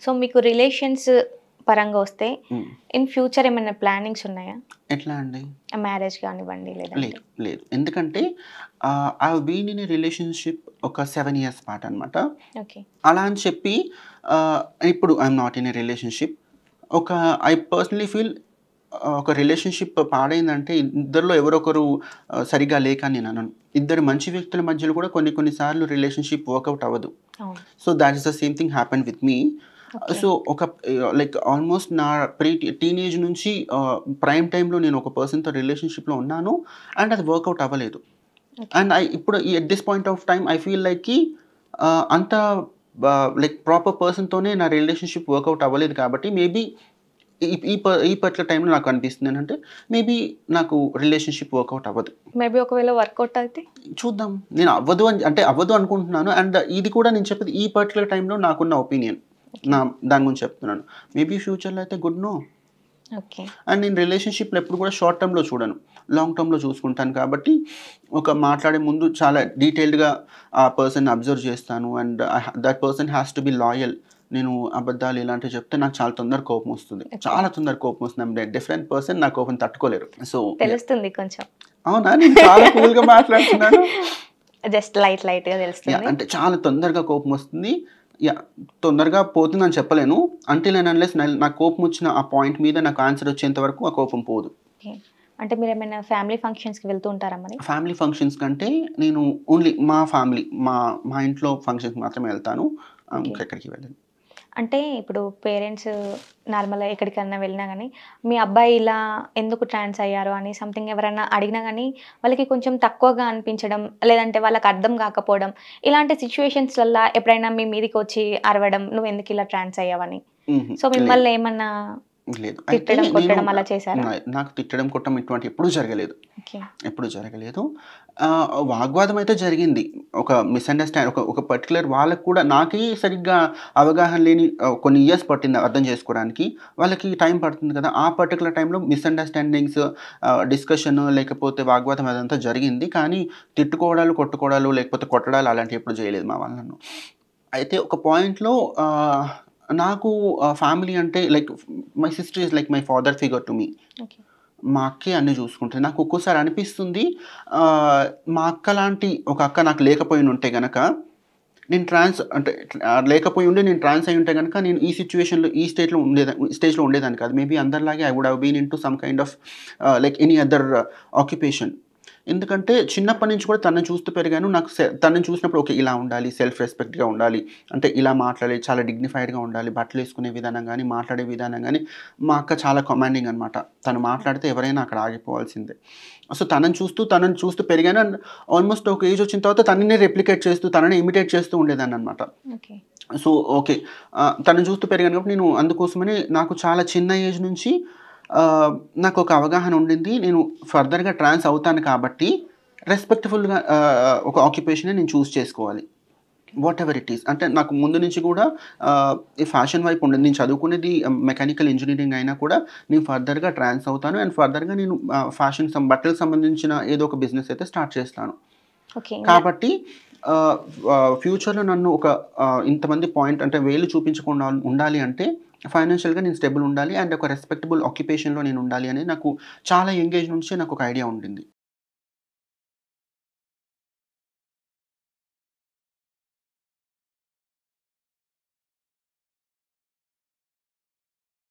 So మీకు relations పరంగా వస్తే హ్మ్. ఇన్ ఫ్యూచర్ ఏమైనా ప్లానింగ్స్ ఉన్నాయా? ఎట్లా అండి? మ్యారేజ్ కానివ్వండి లేదంటే? లేదు. లేదు. ఎందుకంటే I have been in a relationship ఒక 7 ఇయర్స్ పాటు అనమాట. ఓకే. అలా అని చెప్పి ఇప్పుడు I'm not in a relationship. ఒక ఐ పర్సనలీ ఫీల్ ఒక రిలేషన్‌షిప్ పాడైందంటే ఇద్దరిలో ఎవరో ఒకరు సరిగ్గా లేక అని నేను అనను. ఇద్దరు మంచి వ్యక్తుల మధ్యలో కూడా కొన్ని కొన్ని సార్లు రిలేషన్‌షిప్ వర్కౌట్ అవ్వదు. అవును. So thought is the same thing happened with me. Okay. So ఒక లైక్ ఆల్మోస్ట్ నా టీనేజ్ నుంచి ప్రైమ్ టైమ్‌లో నేను ఒక పర్సన్‌తో రిలేషన్‌షిప్‌లో ఉన్నాను. అండ్ అది వర్కౌట్ అవ్వలేదు. ఓకే. అండ్ ఇప్పుడు at this point of time I feel లైక్‌కి అంత లైక్ ప్రాపర్ పర్సన్‌తోనే నా రిలేషన్‌షిప్ వర్కౌట్ అవ్వలేదు కాబట్టి మేబీ ఈ పర్టిక్యులర్ టైమ్‌లో నాకు అనిపిస్తుంది ఏంటంటే మేబీ నాకు రిలేషన్‌షిప్ వర్కౌట్ అవ్వదు. మేబీ ఒకవేళ వర్కౌట్ అయితే? చూద్దాం. నేను అవ్వదు అని అంటే అవ్వదు అనుకుంటున్నాను. అండ్ ఇది కూడా నేను చెప్పేది ఈ పర్టిక్యులర్ టైమ్‌లో నాకున్న ఒపీనియన్. దాని గురించి చెప్తున్నాను. మేబీ ఫ్యూచర్‌లో అయితే గుడ్ నో. ఓకే. అండ్ నేను రిలేషన్‌షిప్‌లో ఎప్పుడు కూడా షార్ట్ టర్మ్‌లో చూడను. లాంగ్ టర్మ్‌లో చూసుకుంటాను కాబట్టి ఒక మాట్లాడే ముందు చాలా డీటెయిల్డ్‌గా ఆ పర్సన్‌ని అబ్జర్వ్ చేస్తాను. And that person has to be loyal. నేను అబద్ధాలు ఇలాంటివి చెప్తే నాకు చాలా తొందరగా కోపం వస్తుంది. ఓకే. చాలా తొందరగా కోపం వస్తుంది. I'm different person. నా కోపం తట్టుకోలేరు. సో తెలుస్తుంది కొంచెం. అవునా? నేను చాలా కూల్‌గా మాట్లాడుతున్నాను. జస్ట్ లైట్‌గా తెలుస్తుంది. అంటే చాలా తొందరగా కోపం వస్తుంది. తొందరగా పోతుందని చెప్పలేను. అంటిల్ అండ్ అన్లెస్ నాకు కోపం వచ్చిన ఆ పాయింట్ మీద నాకు ఆన్సర్ వచ్చేంత వరకు ఆ కోపం పోదు. ఓకే. అంటే మీరేమైనా ఫ్యామిలీ ఫంక్షన్స్‌కి వెళ్తూ ఉంటారా మరి? ఫ్యామిలీ ఫంక్షన్స్ కంటే నేను ఓన్లీ మా ఫ్యామిలీ మా ఇంట్లో ఫంక్షన్స్‌కి మాత్రమే వెళ్తాను. ఓకే. ఇంకెక్కడికి వెళ్ళను. అంటే ఇప్పుడు పేరెంట్స్ నార్మల్‌గా ఎక్కడికన్నా వెళ్ళినా గానీ, మీ అబ్బాయి ఇలా ఎందుకు ట్రాన్స్ అయ్యారు అని సంథింగ్ ఎవరైనా అడిగినా గానీ, వాళ్ళకి కొంచెం తక్కువగా అనిపించడం, లేదంటే వాళ్ళకి అర్థం కాకపోవడం, ఇలాంటి సిట్యుయేషన్స్‌లల్లా ఎప్పుడైనా మీ మీదికొచ్చి అరవడం, "నువ్వెందుకు ఇలా ట్రాన్స్ అయ్యావని?" సో లేదు. మిమ్మల్ని ఏమన్నా లేదు. అయితే తిట్టడం, నేను కొట్టడం అలా చేశారా? నాకు తిట్టడం, కొట్టడం ఇటువంటి ఎప్పుడూ జరగలేదు. ఓకే. ఎప్పుడు జరగలేదు. వాగ్వాదం అయితే జరిగింది. ఒక ఒక పర్టిక్యులర్ వాళ్ళకి కూడా నాకే సరిగ్గా అవగాహన లేని కొన్ని ఇయర్స్ పట్టింది అర్థం చేసుకోవడానికి. వాళ్ళకి టైం పడుతుంది కదా! ఆ పర్టిక్యులర్ టైంలో మిస్‌అండర్‌స్టాండింగ్స్, డిస్కషన్ లేకపోతే వాగ్వాదం అదంతా జరిగింది. కానీ తిట్టుకోవడాలు, కొట్టుకోవడాలు లేకపోతే కొట్టడాలు అలాంటివి ఎప్పుడు చేయలేదు మా వాళ్ళు నన్ను. అయితే ఒక పాయింట్‌లో నాకు ఫ్యామిలీ అంటే like my sister is like my father figure to me. Okay. మా అక్కే అన్నీ చూసుకుంటది. నాకు ఒక్కోసారి అనిపిస్తుంది మా అక్క లాంటి ఒక అక్క నాకు లేకపోయి ఉంటే గనక నేను లేకపోయి ఉండి నేను ట్రాన్స్ అయ్యి ఉంటే గనక నేను ఈ సిట్యుయేషన్‌లో ఈ స్టేజ్‌లో ఉండేదాన్ని కాదు. మేబీ అందరిలాగే I would have been into some kind of like any other occupation. ఎందుకంటే చిన్నప్పటి నుంచి కూడా తనని చూస్తూ పెరిగాను. నాకు తనని చూసినప్పుడు ఓకే. ఇలా ఉండాలి, సెల్ఫ్ రెస్పెక్ట్‌గా ఉండాలి. అంటే ఇలా మాట్లాడాలి, చాలా డిగ్నిఫైడ్‌గా ఉండాలి. బట్టలేసుకునే విధానం గానీ, మాట్లాడే విధానం గానీ, మా అక్క చాలా కమాండింగ్ అనమాట. తను మాట్లాడితే ఎవరైనా అక్కడ ఆగిపోవాల్సిందే. సో తనని చూస్తూ పెరిగాను. అండ్ ఆల్మోస్ట్ ఒక ఏజ్ వచ్చిన తర్వాత తననే రెప్లికేట్ చేస్తూ, తననే ఇమిటేట్ చేస్తూ ఉండేదాన్ననమాట. ఓకే. So okay. తనని చూస్తూ పెరిగాను కాబట్టి నేను అందుకోసమని నాకు చాలా చిన్న ఏజ్ నుంచి నాకొక అవగాహన ఉండింది. నేను ఫర్దర్‌గా ట్రాన్స్ అవుతాను కాబట్టి రెస్పెక్ట్‌ఫుల్‌గా ఒక ఆక్యుపేషనే నేను చేసుకోవాలి. Whatever it is. అంటే నాకు ముందు నుంచి కూడా ఈ ఫ్యాషన్ వైపు ఉండేది. నేను చదువుకునేది మెకానికల్ ఇంజినీరింగ్ అయినా కూడా నేను ఫర్దర్‌గా ట్రాన్స్ అవుతాను. అండ్ ఫర్దర్‌గా నేను బట్టలకు సంబంధించిన ఏదో ఒక బిజినెస్ అయితే స్టార్ట్ చేస్తాను. ఓకే. కాబట్టి ఫ్యూచర్‌లో నన్ను ఒక ఇంతమంది అంటే వేలు చూపించకుండా ఉండాలి అంటే ఫైనాన్షియల్‌గా నేను స్టేబుల్ ఉండాలి. అండ్ ఒక రెస్పెక్టబుల్ ఆక్యుపేషన్‌లో నేను ఉండాలి అనేది నాకు చాలా యంగ్ ఏజ్ నుంచే నాకొక ఐడియా ఉండింది.